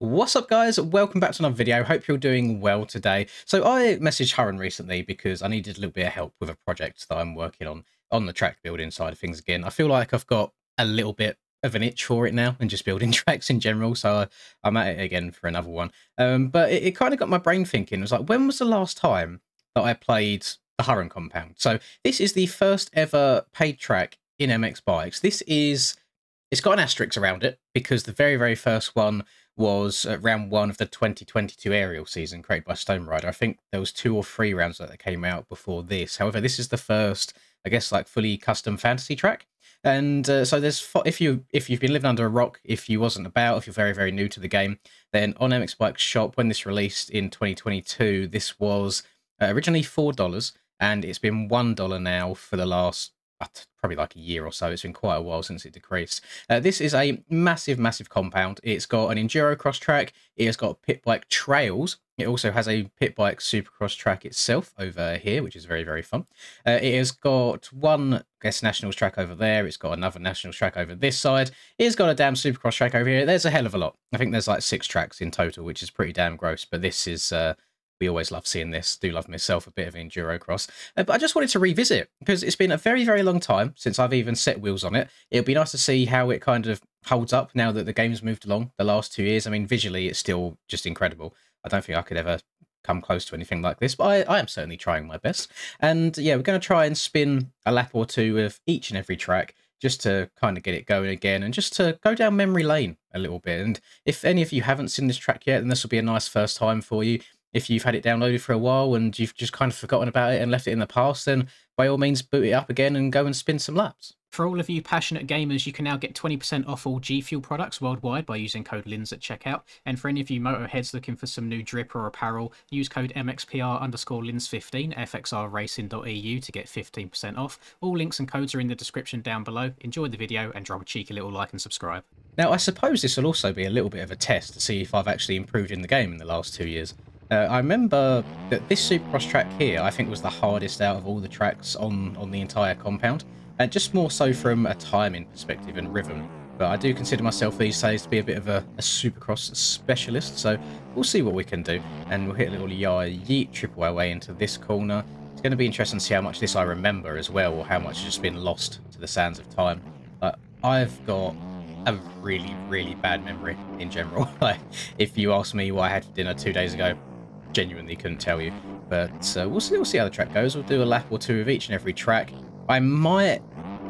What's up, guys? Welcome back to another video. Hope you're doing well today. So I messaged Hurren recently because I needed a little bit of help with a project that I'm working on the track building side of things again. I feel like I've got a little bit of an itch for it now and just building tracks in general. So I'm at it again for another one. But it kind of got my brain thinking. It was like, when was the last time that I played the Hurren compound? So this is the first ever paid track in MX Bikes. It's got an asterisk around it because the very first one was round one of the 2022 aerial season created by Stone Rider. I think there was 2 or 3 rounds that came out before this. However, this is the first, I guess, like fully custom fantasy track. And so there's if you've been living under a rock, if you wasn't about, if you're very new to the game, then on MX Bike's shop when this released in 2022, this was originally $4, and it's been $1 now for the last probably like a year or so. It's been quite a while since it decreased. This is a massive compound. It's got an enduro cross track. It has got pit bike trails. It also has a pit bike supercross track itself over here, which is very fun. It has got one, I guess, nationals track over there. It's got another nationals track over this side. It's got a damn supercross track over here. There's a hell of a lot. I think there's like 6 tracks in total, which is pretty damn gross. But this is we always love seeing this. Do love myself a bit of enduro cross. But I just wanted to revisit it because it's been a very long time since I've even set wheels on it. It'll be nice to see how it kind of holds up now that the game's moved along the last 2 years. I mean, visually, it's still just incredible. I don't think I could ever come close to anything like this, but I am certainly trying my best. And yeah, we're going to try and spin a lap or two of each and every track just to kind of get it going again and just to go down memory lane a little bit. And if any of you haven't seen this track yet, then this will be a nice first time for you. If you've had it downloaded for a while and you've just kind of forgotten about it and left it in the past, then by all means boot it up again and go and spin some laps. For all of you passionate gamers, you can now get 20% off all G Fuel products worldwide by using code LINS at checkout. And for any of you motorheads looking for some new drip or apparel, use code MXPR_LINS15 fxrracing.eu to get 15% off. All links and codes are in the description down below. Enjoy the video and drop a cheeky little like and subscribe. Now, I suppose this will also be a little bit of a test to see if I've actually improved in the game in the last 2 years. I remember that this Supercross track here, I think, was the hardest out of all the tracks on the entire compound. Just more so from a timing perspective and rhythm. But I do consider myself these days to be a bit of a Supercross specialist, so we'll see what we can do. And we'll hit a little yeet, triple our way into this corner. It's going to be interesting to see how much this I remember as well, or how much has just been lost to the sands of time. But I've got a really bad memory in general. Like, if you ask me what I had for dinner 2 days ago, genuinely couldn't tell you. But we'll see how the track goes. We'll do a lap or two of each and every track. I might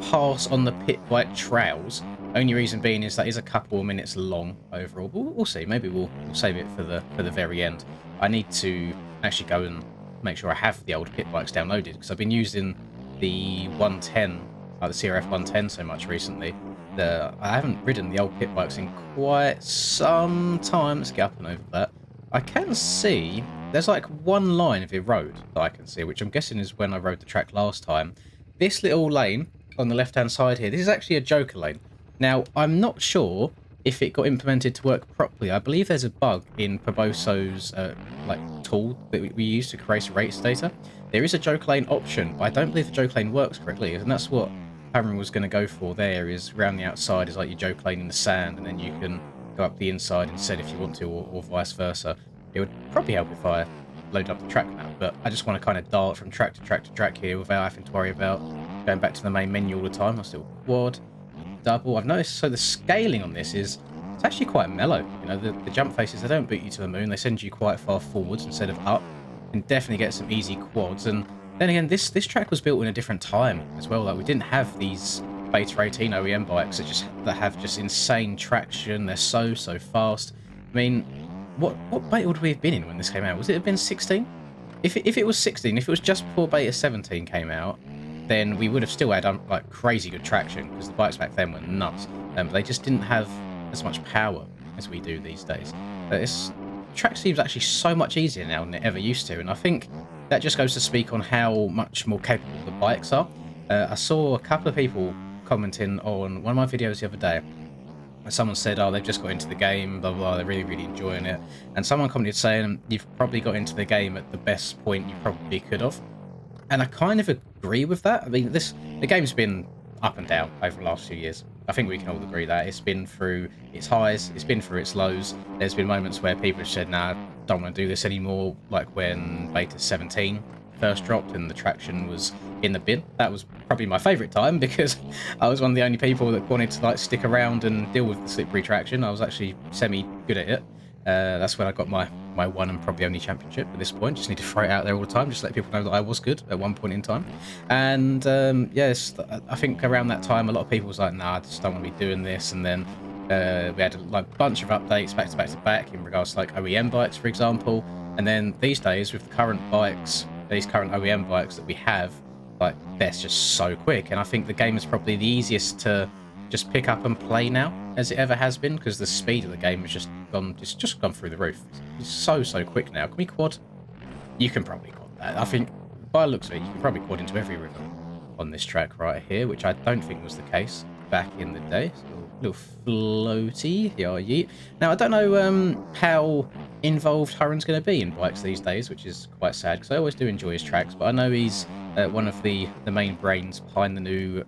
pass on the pit bike trails. Only reason being is that is a couple of minutes long overall. But we'll see. Maybe we'll save it for the very end. I need to actually go and make sure I have the old pit bikes downloaded because I've been using the 110, like the CRF 110, so much recently. I haven't ridden the old pit bikes in quite some time. Let's get up and over that. I can see there's like one line of the road that I can see, which I'm guessing is when I rode the track last time. This little lane on the left-hand side here, this is actually a joker lane. Now, I'm not sure if it got implemented to work properly. I believe there's a bug in Proboso's like tool that we use to create race data. There is a joker lane option, but I don't believe the joker lane works correctly, and that's what Cameron was going to go for there, is around the outside is like your joker lane in the sand, and then you can go up the inside instead if you want to, or vice versa. It would probably help if I load up the track map, but I just want to kind of dart from track to track to track here without having to worry about going back to the main menu all the time. I'll still quad, double. I've noticed, so the scaling on this it's actually quite mellow. You know, the jump faces, they don't beat you to the moon. They send you quite far forwards instead of up. You can definitely get some easy quads. And then again, this track was built in a different time as well. Like, we didn't have these Beta 18 OEM bikes that have just insane traction. They're so fast. I mean, what beta would we have been in when this came out? Was it have been 16? If it was 16, if it was just before beta 17 came out, then we would have still had like crazy good traction because the bikes back then were nuts. But they just didn't have as much power as we do these days. This track seems actually so much easier now than it ever used to, and I think that just goes to speak on how much more capable the bikes are. I saw a couple of people commenting on one of my videos the other day. Someone said, oh, they've just got into the game, blah, blah, they're really enjoying it. And someone commented saying, you've probably got into the game at the best point you probably could have. And I kind of agree with that. I mean, the game's been up and down over the last few years. I think we can all agree that it's been through its highs, it's been through its lows. There's been moments where people have said, "Nah, don't want to do this anymore." Like when Beta 17 first dropped and the traction was in the bin. That was probably my favourite time because I was one of the only people that wanted to like stick around and deal with the slippery traction. I was actually semi good at it. That's when I got my one and probably only championship at this point. Just need to throw it out there all the time, just let people know that I was good at one point in time. And yes, I think around that time a lot of people was like, nah, I just don't want to be doing this. And then we had a bunch of updates back to back to back in regards to like OEM bikes, for example. And then these days with the current bikes, these current OEM bikes that we have, like they're just so quick. And I think the game is probably the easiest to just pick up and play now as it ever has been, because the speed of the game has just gone through the roof. It's so quick now. Can we quad? You can probably quad that. I think by the looks of it, you can probably quad into every river on this track right here, which I don't think was the case back in the day. So a little floaty, yeah, yeet. Now I don't know how involved Hurren's going to be in bikes these days, which is quite sad because I always do enjoy his tracks, but I know he's one of the main brains behind the new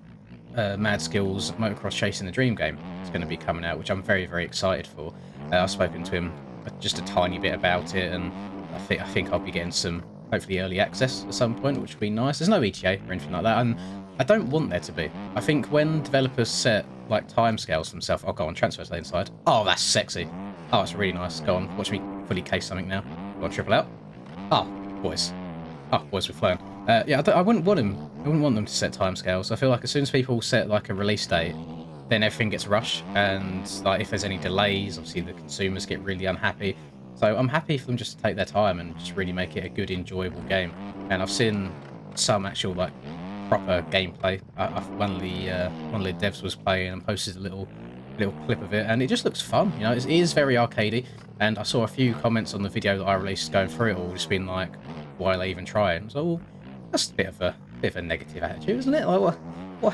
Mad Skills Motocross Chasing the Dream game. It's going to be coming out, which I'm very excited for. I've spoken to him just a tiny bit about it, and I think I'll be getting some hopefully early access at some point, which would be nice. There's no ETA or anything like that, and I don't want there to be. I think when developers set like timescales for themselves, oh, go on, transfer lane side. Oh, that's sexy. Oh, it's really nice. Go on, watch me fully case something now. Go on, triple out. Oh, boys. Oh, boys, we're flying. Yeah, I wouldn't want him. I wouldn't want them to set timescales. I feel like as soon as people set like a release date, then everything gets rushed, and like if there's any delays, obviously the consumers get really unhappy. So I'm happy for them just to take their time and just really make it a good, enjoyable game. And I've seen some actual like proper gameplay. One of the devs was playing and posted a little clip of it, and it just looks fun. You know, it is very arcadey. And I saw a few comments on the video that I released going through it all, just being like, "Why are they even trying?" So well, that's a bit of a negative attitude, isn't it? Like, what?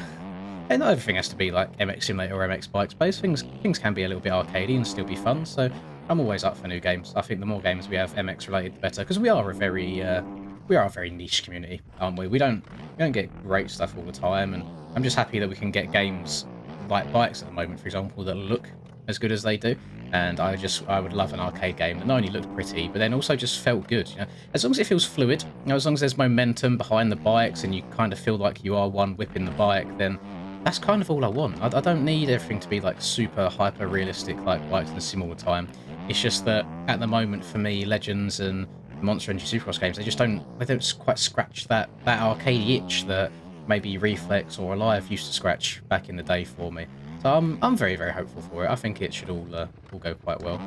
And not everything has to be like MX Simulator or MX Bikes based. Things can be a little bit arcadey and still be fun. So I'm always up for new games. I think the more games we have MX related, the better, because we are a very niche community, aren't we? We don't get great stuff all the time, and I'm just happy that we can get games like bikes at the moment, for example, that look as good as they do. And I would love an arcade game that not only looked pretty, but then also just felt good. You know, as long as it feels fluid, you know, as long as there's momentum behind the bikes and you kind of feel like you are one whipping the bike, then that's kind of all I want. I don't need everything to be like super hyper realistic like bikes in the sim all the time. It's just that at the moment for me, Legends and Monster Energy Supercross games, they don't quite scratch that arcade itch that maybe Reflex or Alive used to scratch back in the day for me. So I'm very hopeful for it. I think it should all go quite well.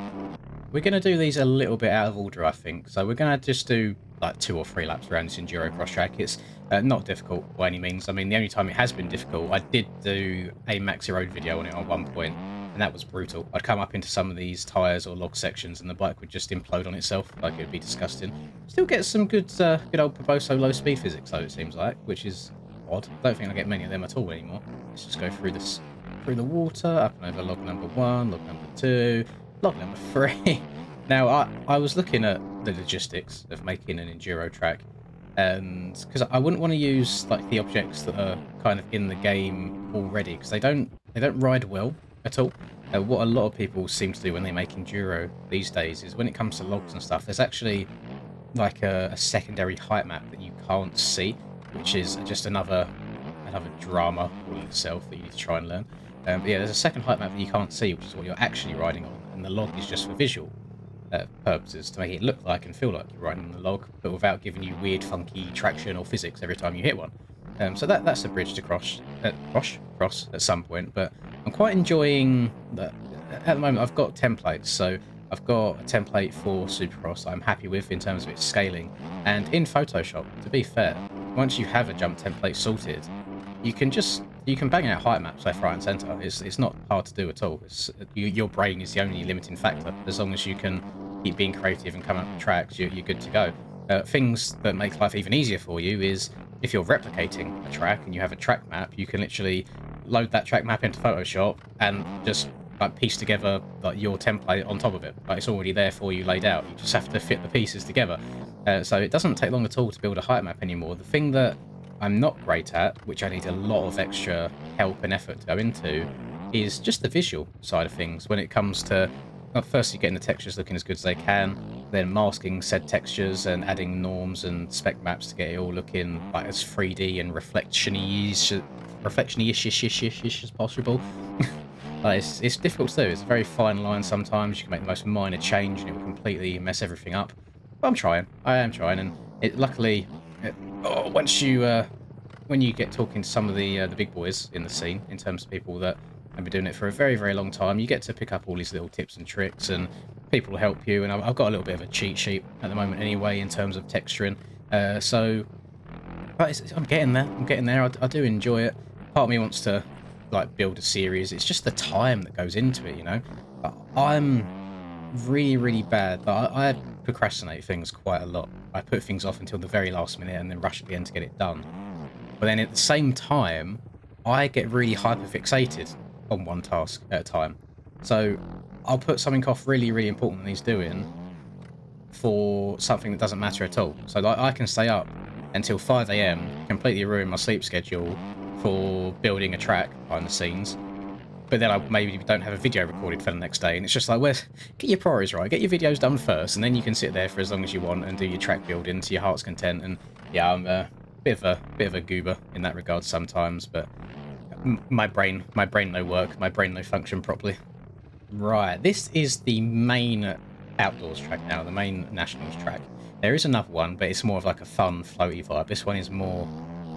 We're going to do these a little bit out of order, I think. So we're going to just do like 2 or 3 laps around this Enduro cross track. It's not difficult by any means. I mean, the only time it has been difficult, I did do a Maxi Road video on it at one point, and that was brutal. I'd come up into some of these tyres or log sections and the bike would just implode on itself. Like, it would be disgusting. Still get some good old Proboso low speed physics though, it seems like, which is odd. Don't think I get many of them at all anymore. Let's just go through the water, up and over log number 1, log number 2, log number 3. Now, I was looking at the logistics of making an enduro track, and because I wouldn't want to use like the objects that are kind of in the game already, because they don't ride well at all. What a lot of people seem to do when they make enduro these days is when it comes to logs and stuff, there's actually like a secondary height map that you can't see, which is just another drama all in itself that you need to try and learn. But yeah, there's a second height map that you can't see, which is what you're actually riding on, and the log is just for visual purposes, to make it look like and feel like you're riding on the log, but without giving you weird, funky traction or physics every time you hit one. So that's a bridge to cross at some point, but I'm quite enjoying that. At the moment, I've got templates, so I've got a template for Supercross that I'm happy with in terms of its scaling, and in Photoshop, to be fair, once you have a jump template sorted, you can bang out height maps left, right, and centre. It's not hard to do at all. Your brain is the only limiting factor. As long as you can keep being creative and come up with tracks, you're good to go. Things that make life even easier for you is if you're replicating a track and you have a track map, you can literally load that track map into Photoshop and just like piece together like your template on top of it. Like, it's already there for you laid out. You just have to fit the pieces together. So it doesn't take long at all to build a height map anymore. The thing that I'm not great at, which I need a lot of extra help and effort to go into, is just the visual side of things when it comes to, well, firstly getting the textures looking as good as they can, then masking said textures and adding norms and spec maps to get it all looking like as 3D and reflection-y-ish as possible. Like, it's difficult to do. It's a very fine line sometimes. You can make the most minor change and it will completely mess everything up. But I'm trying. I am trying, and luckily, once you when you get talking to some of the big boys in the scene, in terms of people that have been doing it for a very, very long time, you get to pick up all these little tips and tricks, and people will help you. And I've got a little bit of a cheat sheet at the moment anyway in terms of texturing. But I'm getting there. I'm getting there. I do enjoy it. Part of me wants to like build a series. It's just the time that goes into it, you know. I'm really, really bad. I procrastinate things quite a lot. I put things off until the very last minute and then rush at the end to get it done. But then at the same time, I get really hyper-fixated on one task at a time. So I'll put something off really, really important that he's doing for something that doesn't matter at all. So like, I can stay up until 5 AM, completely ruin my sleep schedule for building a track behind the scenes. But then I maybe don't have a video recorded for the next day, and it's just like, well, get your priorities right, get your videos done first, and then you can sit there for as long as you want and do your track building to your heart's content. And yeah, I'm a bit of a goober in that regard sometimes, but my brain no work, my brain no function properly. Right, this is the main outdoors track now, the main nationals track. There is another one, but it's more of like a fun, floaty vibe. This one is more,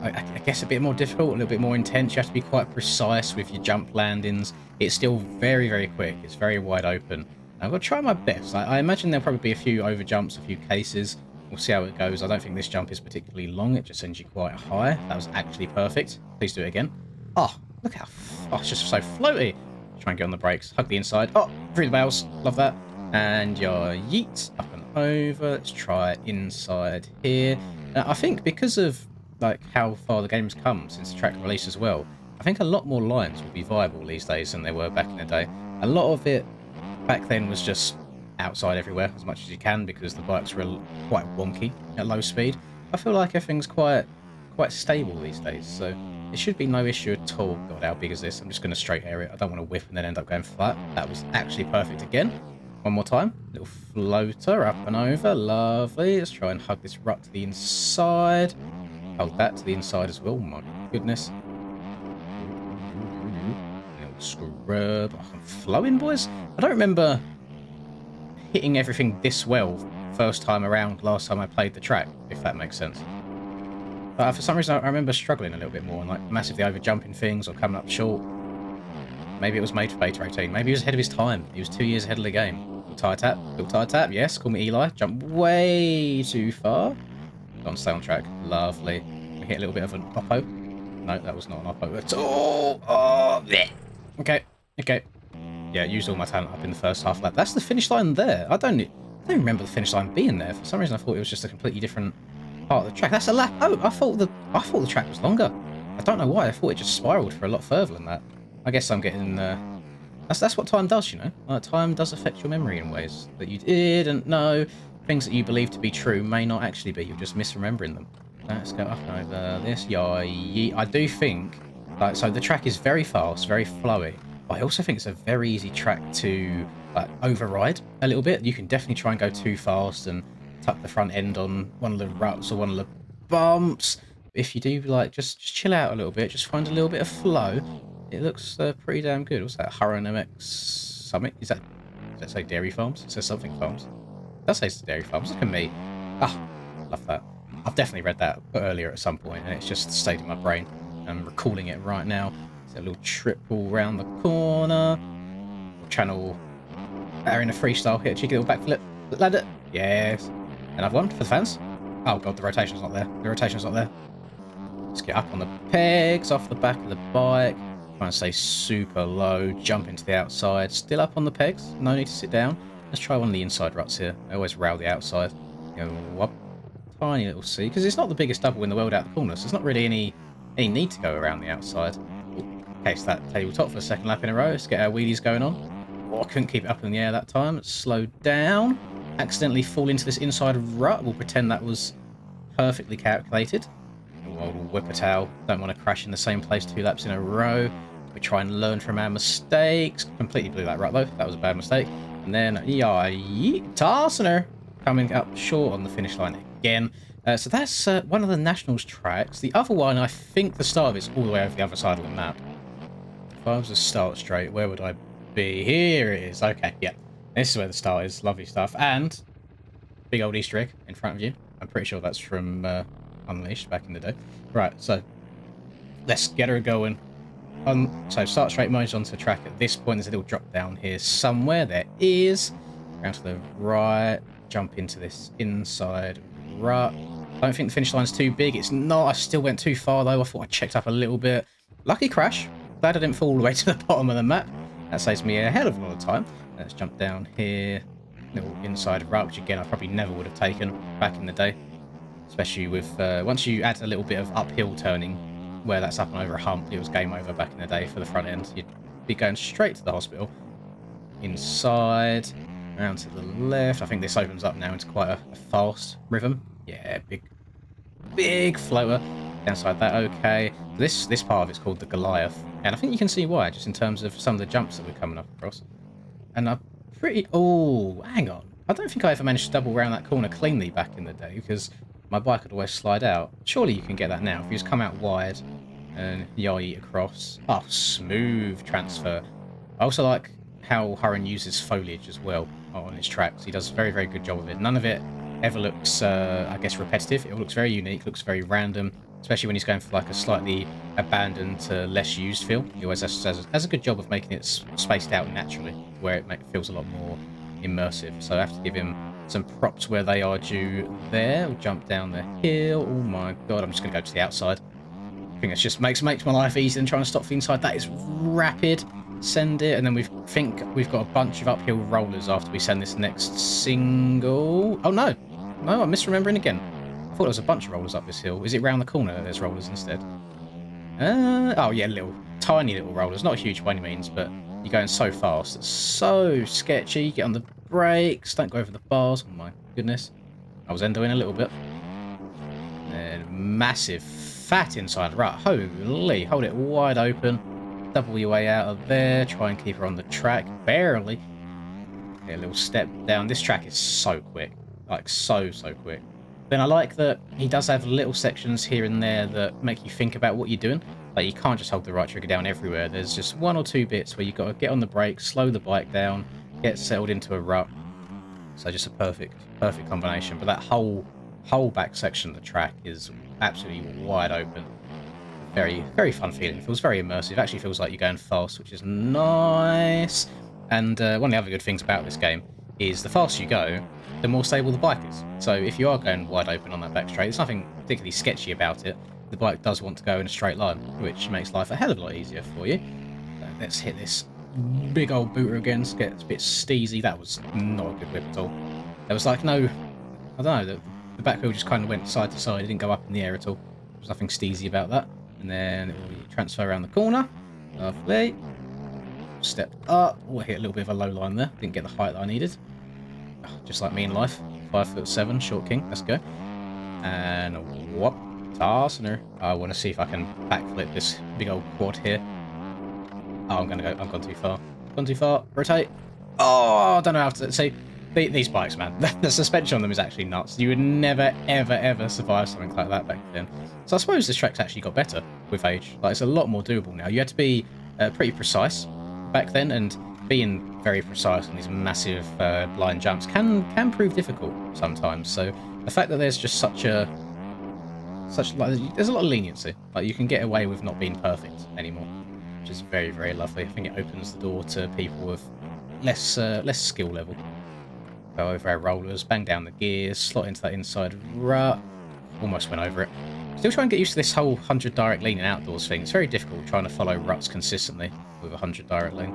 I guess, a bit more difficult, a little bit more intense. You have to be quite precise with your jump landings. It's still very, very quick. It's very wide open. I'm going to try my best. I imagine there'll probably be a few over jumps, a few cases. We'll see how it goes. I don't think this jump is particularly long. It just sends you quite high. That was actually perfect. Please do it again. Oh, look how... Oh, it's just so floaty. Try and get on the brakes. Hug the inside. Oh, through the bales. Love that. And your yeet up and over. Let's try inside here. I think because of like how far the game's come since the track release as well, I think a lot more lines will be viable these days than they were back in the day. A lot of it back then was just outside everywhere as much as you can because the bikes were quite wonky at low speed. I feel like everything's quite stable these days, so it should be no issue at all. God, how big is this? I'm just going to straight air it. I don't want to whip and then end up going flat. That was actually perfect again. One more time. Little floater up and over. Lovely. Let's try and hug this rut to the inside. Hold that to the inside as well. My goodness. Little scrub. Oh, I'm flowing, boys. I don't remember hitting everything this well first time around last time I played the track, if that makes sense. But for some reason, I remember struggling a little bit more and like massively over jumping things or coming up short. Maybe it was made for beta 18. Maybe he was ahead of his time. He was 2 years ahead of the game. Little tire tap. Yes, call me Eli. Jump way too far. Don't stay on track. Lovely. We hit a little bit of an oppo. No, that was not an oppo at all. Oh, yeah. Okay. Yeah, used all my talent up in the first half lap. That's the finish line there. I don't remember the finish line being there. For some reason, I thought it was just a completely different part of the track. That's a lap. Oh, I thought the track was longer. I don't know why. I thought it just spiraled for a lot further than that. I guess I'm getting... That's what time does, you know. Time does affect your memory in ways that you didn't know. Things that you believe to be true may not actually be. You're just misremembering them. Let's go up and over this. Yeah, I do think... Like, so the track is very fast, very flowy. But I also think it's a very easy track to like override a little bit. You can definitely try and go too fast and tuck the front end on one of the ruts or one of the bumps. If you do, like, just chill out a little bit. Just find a little bit of flow. It looks pretty damn good. What's that? Hurron MX Summit? Does that say Dairy Farms? It says something Farms. It does say it's Dairy Farms. Look at me. Ah, love that. I've definitely read that earlier at some point, and it's just stayed in my brain. I'm recalling it right now. It's a little triple round the corner. Channel in a freestyle. Hit a cheeky little backflip. Ladder. Yes. Another one for the fans. Oh god, the rotation's not there. The rotation's not there. Let's get up on the pegs off the back of the bike. Try and stay super low. Jump into the outside. Still up on the pegs. No need to sit down. Let's try one of the inside ruts here. I always rail the outside. Go whoop. Tiny little C. Because it's not the biggest double in the world out the corner. So there's not really any need to go around the outside. Okay, so that tabletop for the second lap in a row. Let's get our wheelies going on. Oh, I couldn't keep it up in the air that time. Let's slow down. Accidentally fall into this inside rut. We'll pretend that was perfectly calculated. We'll whip a tail. Don't want to crash in the same place 2 laps in a row. We try and learn from our mistakes. Completely blew that rut though. That was a bad mistake. And then Tarsener coming up short on the finish line again. So that's one of the Nationals tracks. The other one, I think the start of it's all the way over the other side of the map. If I was to start straight, where would I be? Here it is. Okay, yeah. This is where the start is. Lovely stuff. And big old Easter egg in front of you. I'm pretty sure that's from Unleashed back in the day. Right, so let's get her going. So start straight, merge onto the track. At this point, there's a little drop down here somewhere. There is. Round to the right. Jump into this inside rut. I don't think the finish line's too big. It's not. I still went too far, though. I thought I checked up a little bit. Lucky crash. Glad I didn't fall all the way to the bottom of the map. That saves me a hell of a lot of time. Let's jump down here. Little inside rut, which again, I probably never would have taken back in the day. Especially with, once you add a little bit of uphill turning, where that's up and over a hump, it was game over back in the day for the front end. You'd be going straight to the hospital. Inside, around to the left. I think this opens up now into quite a fast rhythm. Yeah, big floater. Downside that, okay. This part of it's called the Goliath. And I think you can see why, just in terms of some of the jumps that we're coming up across. And I'm pretty... Oh, hang on. I don't think I ever managed to double round that corner cleanly back in the day, because my bike would always slide out. Surely you can get that now. If you just come out wide and yai across. Oh, smooth transfer. I also like how Hurren uses foliage as well on his tracks. He does a very, very good job of it. None of it ever looks, I guess, repetitive. It looks very unique, looks very random, especially when he's going for like a slightly abandoned to less used feel. He always has a good job of making it spaced out naturally, where it feels a lot more immersive. So I have to give him some props where they are due there. We'll jump down the hill. Oh my god, I'm just going to go to the outside. I think it just makes my life easier than trying to stop the inside. That is rapid. Send it, and then we think we've got a bunch of uphill rollers after we send this next single. Oh no, I'm misremembering again. I thought there was a bunch of rollers up this hill. Is it round the corner that there's rollers instead? Oh yeah, tiny little rollers. Not huge by any means, but you're going so fast. It's so sketchy. Get on the brakes. Don't go over the bars. Oh my goodness. I was endoing a little bit. And massive fat inside rut. Holy, hold it wide open. Double your way out of there. Try and keep her on the track. Barely. Okay, a little step down. This track is so quick. Like, so quick. Then I like that he does have little sections here and there that make you think about what you're doing. Like, you can't just hold the right trigger down everywhere. There's just one or two bits where you've got to get on the brakes, slow the bike down, get settled into a rut. So just a perfect combination. But that whole back section of the track is absolutely wide open. Very, very fun feeling. It feels very immersive. It actually feels like you're going fast, which is nice. And one of the other good things about this game is the faster you go, the more stable the bike is. So if you are going wide open on that back straight, there's nothing particularly sketchy about it. The bike does want to go in a straight line, which makes life a hell of a lot easier for you. So let's hit this big old booter again. Gets a bit steezy. That was not a good whip at all. There was like no... I don't know. The back wheel just kind of went side to side. It didn't go up in the air at all. There was nothing steezy about that. And then it will transfer around the corner. Lovely. Stepped up. Oh, I hit a little bit of a low line there. Didn't get the height that I needed. Oh, just like me in life. 5'7", short king. Let's go. And whoop. Tarsener. I want to see if I can backflip this big old quad here. Oh, I've gone too far. Gone too far. Rotate. Oh, I don't know how to... See, these bikes, man. The suspension on them is actually nuts. You would never, ever survive something like that back then. So I suppose this track's actually got better with age. Like, it's a lot more doable now. You had to be pretty precise back then, and being very precise on these massive blind jumps can prove difficult sometimes. So the fact that there's just there's a lot of leniency. Like, you can get away with not being perfect anymore, which is very, very lovely. I think it opens the door to people with less skill level. Go over our rollers, bang down the gears, slot into that inside rut. Almost went over it. Still trying to get used to this whole 100 direct lean in outdoors thing. It's very difficult trying to follow ruts consistently with 100 direct lean.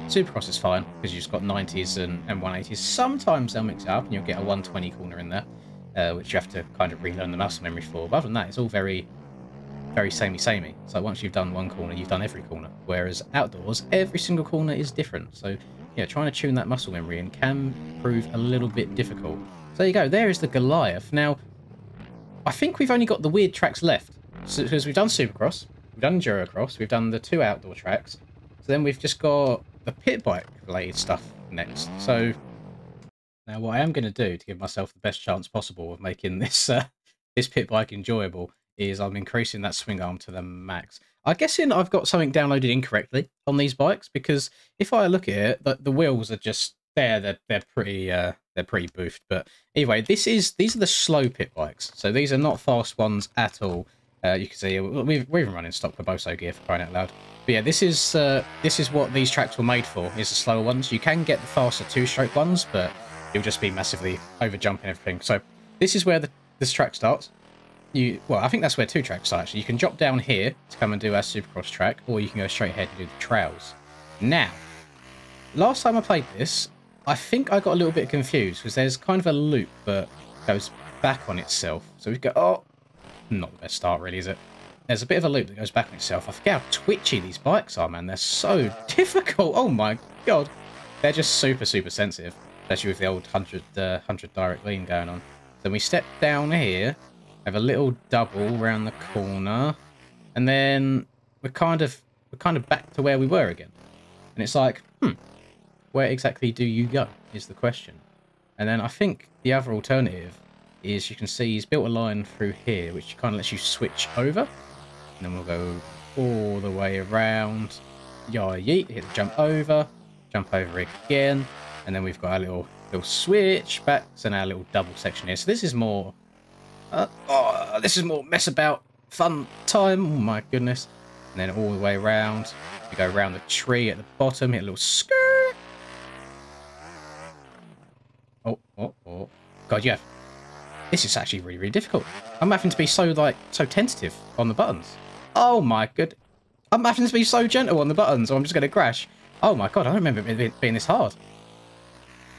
Supercross is fine because you've just got 90s and 180s. Sometimes they'll mix it up and you'll get a 120 corner in there, which you have to kind of relearn the muscle memory for. But other than that, it's all very, very samey. So once you've done one corner, you've done every corner. Whereas outdoors, every single corner is different. So yeah, trying to tune that muscle memory in can prove a little bit difficult. So there you go. There is the Goliath. Now, I think we've only got the weird tracks left. So, because we've done Supercross, we've done Endurocross, we've done the 2 outdoor tracks. So then we've just got the pit bike related stuff next. So now what I am going to do to give myself the best chance possible of making this this pit bike enjoyable is I'm increasing that swing arm to the max. I'm guessing I've got something downloaded incorrectly on these bikes, because if I look at it, the wheels are just there. They're pretty boofed. But anyway, these are the slow pit bikes. So these are not fast ones at all. You can see we're even running stock Barbosso gear, for crying out loud. But yeah, this is what these tracks were made for. Is the slower ones. You can get the faster two-stroke ones, but you'll just be massively over jumping everything. So this is where this track starts. Well, I think that's where two tracks start, actually. You can drop down here to come and do our Supercross track, or you can go straight ahead and do the trails. Now, last time I played this, I think I got a little bit confused, because there's kind of a loop that goes back on itself. So we go, oh, not the best start, really, is it? There's a bit of a loop that goes back on itself. I forget how twitchy these bikes are, man. They're so difficult. Oh my god. They're just super, super sensitive, especially with the old 100 direct lean going on. Then we step down here, have a little double around the corner, and then we're kind of back to where we were again. And it's like, where exactly do you go is the question. And then I think the other alternative is, you can see he's built a line through here, which kind of lets you switch over. And then we'll go all the way around. Yeah, yeet, hit the jump over again. And then we've got our little switch back, and our little double section here. So this is more mess about fun time. Oh my goodness. And then all the way around. We go around the tree at the bottom, hit a little skirt. Oh. God, yeah. This is actually really, really difficult. I'm having to be so tentative on the buttons. Oh my good. I'm having to be so gentle on the buttons, or I'm just going to crash. Oh my god, I don't remember it being this hard.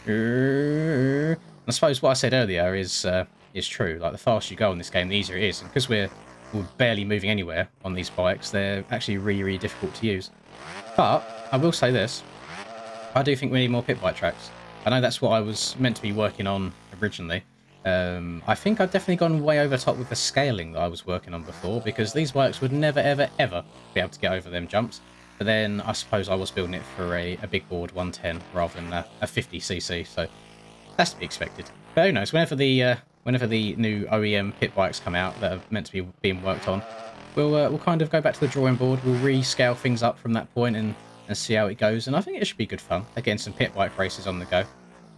I suppose what I said earlier is true. Like, the faster you go on this game, the easier it is. And because we're barely moving anywhere on these bikes, they're actually really, really difficult to use. But I will say this. I do think we need more pit bike tracks. I know that's what I was meant to be working on originally. I think I've definitely gone way over top with the scaling that I was working on before, because these bikes would never, ever, ever be able to get over them jumps. But then I suppose I was building it for a big board 110 rather than a 50cc, so that's to be expected. But who knows, whenever the new OEM pit bikes come out that are meant to be being worked on, we'll kind of go back to the drawing board. We'll rescale things up from that point and see how it goes. And I think it should be good fun. Again, some pit bike races on the go.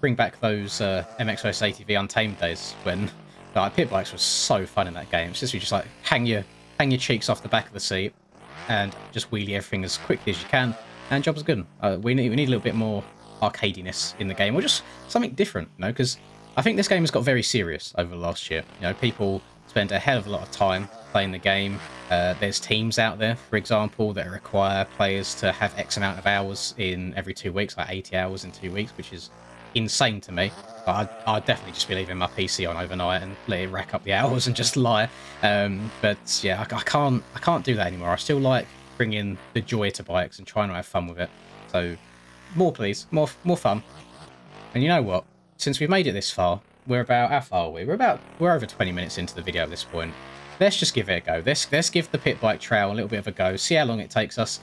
Bring back those MXOS ATV Untamed days when pit bikes were so fun in that game. It's just like hang your cheeks off the back of the seat and just wheelie everything as quickly as you can, and job's good. We need a little bit more arcadiness in the game, or just something different, you know, because I think this game has got very serious over the last year. You know, people spend a hell of a lot of time playing the game. There's teams out there, for example, that require players to have X amount of hours in every 2 weeks, like 80 hours in 2 weeks, which is insane to me. I'd definitely just be leaving my PC on overnight and let it rack up the hours and just lie. But yeah, I can't do that anymore. I still like bringing the joy to bikes and trying to have fun with it. So more, please, more fun. And you know what? Since we've made it this far, we're about, how far are we? We're over 20 minutes into the video at this point. Let's just give it a go. Let's give the pit bike trail a little bit of a go. See how long it takes us.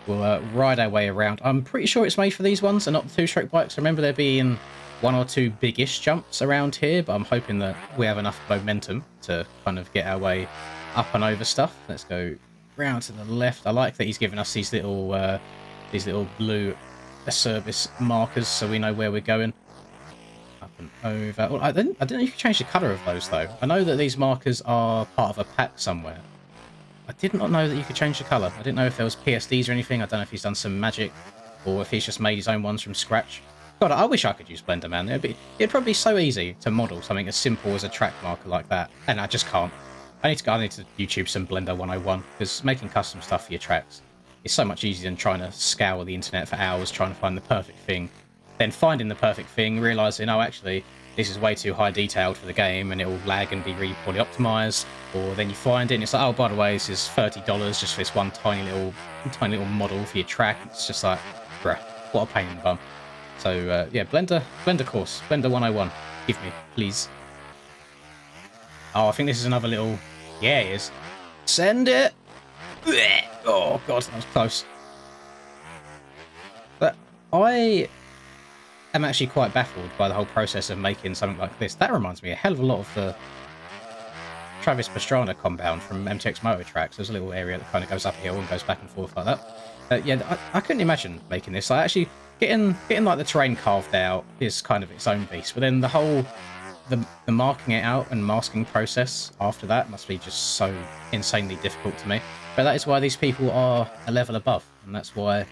We'll ride our way around. I'm pretty sure it's made for these ones and not the two-stroke bikes. I remember there being 1 or 2 biggish jumps around here, but I'm hoping that we have enough momentum to kind of get our way up and over stuff. Let's go round to the left. I like that he's given us these little blue service markers so we know where we're going. Up and over. Well, I didn't know you could change the colour of those, though. I know that these markers are part of a pack somewhere. I did not know that you could change the colour. I didn't know if there was PSDs or anything. I don't know if he's done some magic or if he's just made his own ones from scratch. God, I wish I could use Blender, man. It'd probably be so easy to model something as simple as a track marker like that, and I just can't. I need to YouTube some Blender 101, because making custom stuff for your tracks is so much easier than trying to scour the internet for hours trying to find the perfect thing. Then finding the perfect thing, realising, oh, actually, this is way too high detailed for the game and it will lag and be really poorly optimised. Or then you find it and it's like, oh, by the way, this is $30 just for this one tiny little model for your track. It's just like, bruh, what a pain in the bum. So yeah, Blender course, Blender 101, give me, please. Oh, I think this is another little, yeah, it is. Send it. Oh god, that was close. I am actually quite baffled by the whole process of making something like this. That reminds me a hell of a lot of the Travis Pastrana compound from MTX Moto Tracks. There's a little area that kind of goes uphill and goes back and forth like that. Yeah, I couldn't imagine making this. Like, actually getting like the terrain carved out is kind of its own beast. But then the whole the marking it out and masking process after that must be just so insanely difficult to me. But that is why these people are a level above, and that's why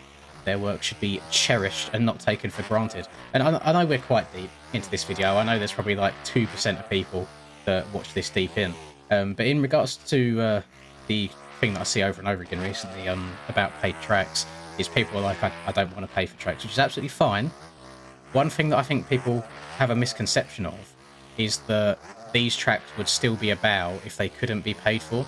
their work should be cherished and not taken for granted. And I know we're quite deep into this video. I know there's probably like 2% of people that watch this deep in. But in regards to the thing that I see over and over again recently about paid tracks, is people are like, I don't want to pay for tracks, which is absolutely fine. One thing that I think people have a misconception of is that these tracks would still be about if they couldn't be paid for.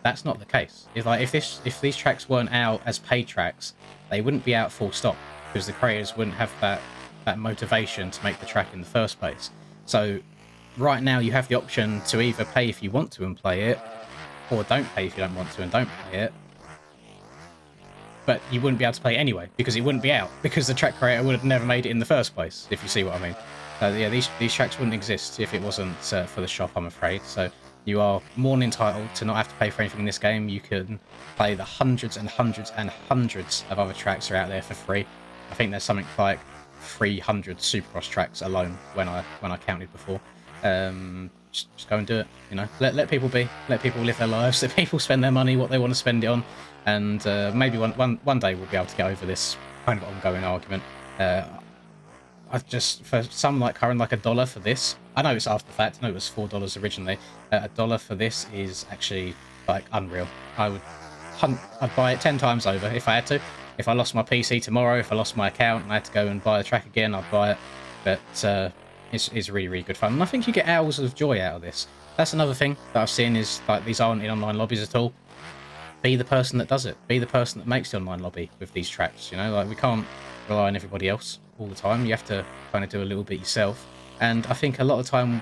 That's not the case. If these tracks weren't out as paid tracks, they wouldn't be out full stop, because the creators wouldn't have that motivation to make the track in the first place. So right now you have the option to either pay if you want to and play it, or don't pay if you don't want to and don't play it. But you wouldn't be able to play it anyway, because it wouldn't be out, because the track creator would have never made it in the first place, if you see what I mean. Yeah, these tracks wouldn't exist if it wasn't for the shop, I'm afraid. So you are more than entitled to not have to pay for anything in this game. You can play the hundreds and hundreds and hundreds of other tracks that are out there for free. I think there's something like 300 Supercross tracks alone when I counted before. Just go and do it. You know, let people be, let people live their lives, let people spend their money what they want to spend it on, and maybe one day we'll be able to get over this kind of ongoing argument. For some like current, like $1 for this. I know it's after the fact. I know it was $4 originally. $1 for this is actually like unreal. I'd buy it 10 times over if I had to. If I lost my PC tomorrow, if I lost my account and I had to go and buy the track again, I'd buy it. But it's really, really good fun. And I think you get hours of joy out of this. That's another thing that I've seen is like these aren't in online lobbies at all. Be the person that does it. Be the person that makes the online lobby with these tracks. You know, like we can't rely on everybody else all the time. You have to kind of do a little bit yourself. And I think a lot of time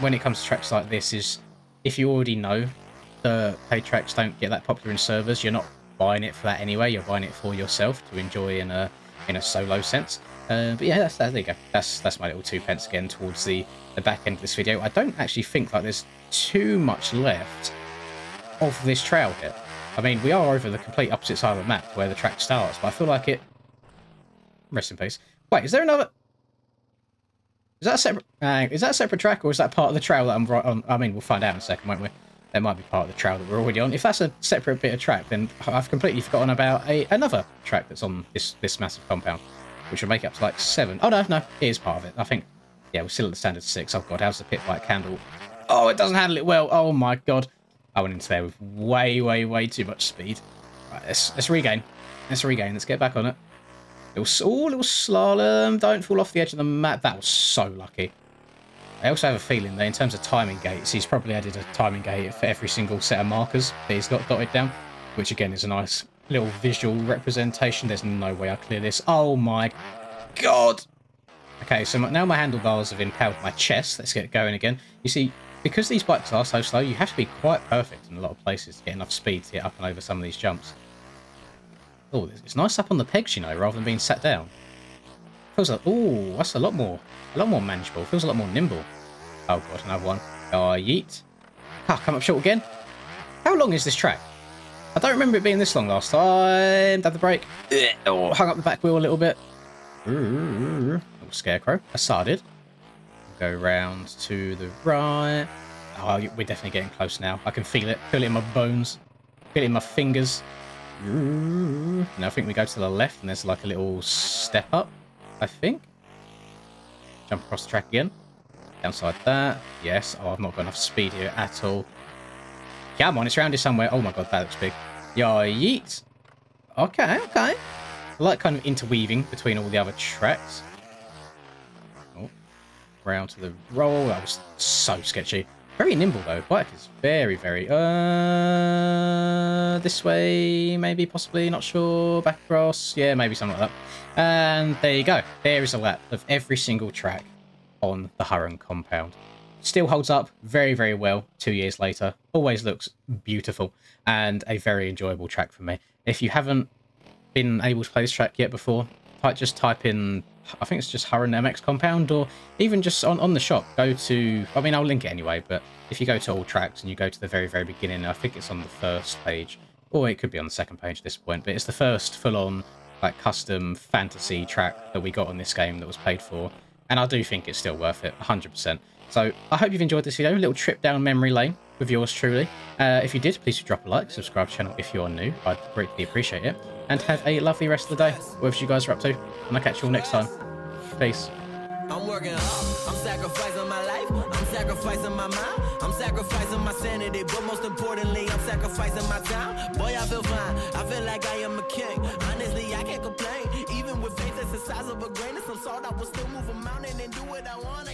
when it comes to tracks like this is if you already know the paid tracks don't get that popular in servers, you're not buying it for that anyway. You're buying it for yourself to enjoy in a solo sense. But yeah, there you go. That's my little 2 pence again towards the back end of this video. I don't actually think like there's too much left of this trail here. I mean, we are over the complete opposite side of the map where the track starts, but I feel like it... Rest in peace. Wait, is there another... Is that a separate track, or is that part of the trail that I'm right on? I mean, we'll find out in a second, won't we? That might be part of the trail that we're already on. If that's a separate bit of track, then I've completely forgotten about another track that's on this massive compound, which will make it up to like 7. Oh, no, it is part of it. I think, yeah, we're still at the standard 6. Oh, God, how's the pit bike handle? Oh, it doesn't handle it well. Oh, my God. I went into there with way, way, way too much speed. Right, let's regain. Let's get back on it. Little slalom. Don't fall off the edge of the map. That was so lucky. I also have a feeling that in terms of timing gates, he's probably added a timing gate for every single set of markers that he's got dotted down, which again is a nice little visual representation. There's no way I clear this. Oh my God. Okay, so now my handlebars have impaled my chest. Let's get going again. You see, because these bikes are so slow, you have to be quite perfect in a lot of places to get enough speed to get up and over some of these jumps. Oh, it's nice up on the pegs, you know, rather than being sat down. Feels like, oh, that's a lot more manageable. Feels a lot more nimble. Oh God, another one. Oh, yeet. Ah, come up short again. How long is this track? I don't remember it being this long last time. Dab the brake. Oh, hung up the back wheel a little bit. Little scarecrow. Asarded. Go round to the right. Oh, we're definitely getting close now. I can feel it. Feel it in my bones. Feel it in my fingers. Now I think we go to the left and there's like a little step up, I think. Jump across the track again. Downside that. Yes. Oh, I've not got enough speed here at all. Come on, it's round here somewhere. Oh my God, that looks big. Yo, yeet. Okay. I like kind of interweaving between all the other tracks. Oh, round to the roll. That was so sketchy. Very nimble though. Bike is very, very... this way, maybe, possibly, not sure. Back across. Yeah, maybe something like that. And there you go. There is a lap of every single track on the Hurren compound. Still holds up very, very well 2 years later. Always looks beautiful and a very enjoyable track for me. If you haven't been able to play this track yet before, just type in, I think it's just Hurren MX Compound, or even just on the shop, go to, I mean, I'll link it anyway, but if you go to all tracks and you go to the very, very beginning, I think it's on the first page, or it could be on the second page at this point, but it's the first full-on, like, custom fantasy track that we got on this game that was paid for, and I do think it's still worth it, 100%. So I hope you've enjoyed this video, a little trip down memory lane with yours truly. If you did, please do drop a like, subscribe to the channel if you're new, I'd greatly appreciate it, and have a lovely rest of the day, whatever you guys are up to, and I'll catch you all next time. Peace. I'm working hard, I'm sacrificing my life, I'm sacrificing my mind, I'm sacrificing my sanity, but most importantly, I'm sacrificing my time. Boy, I feel fine, I feel like I am a king. Honestly, I can't complain, even with faith that's the size of a grain of some salt, I will still move a mountain and do what I want.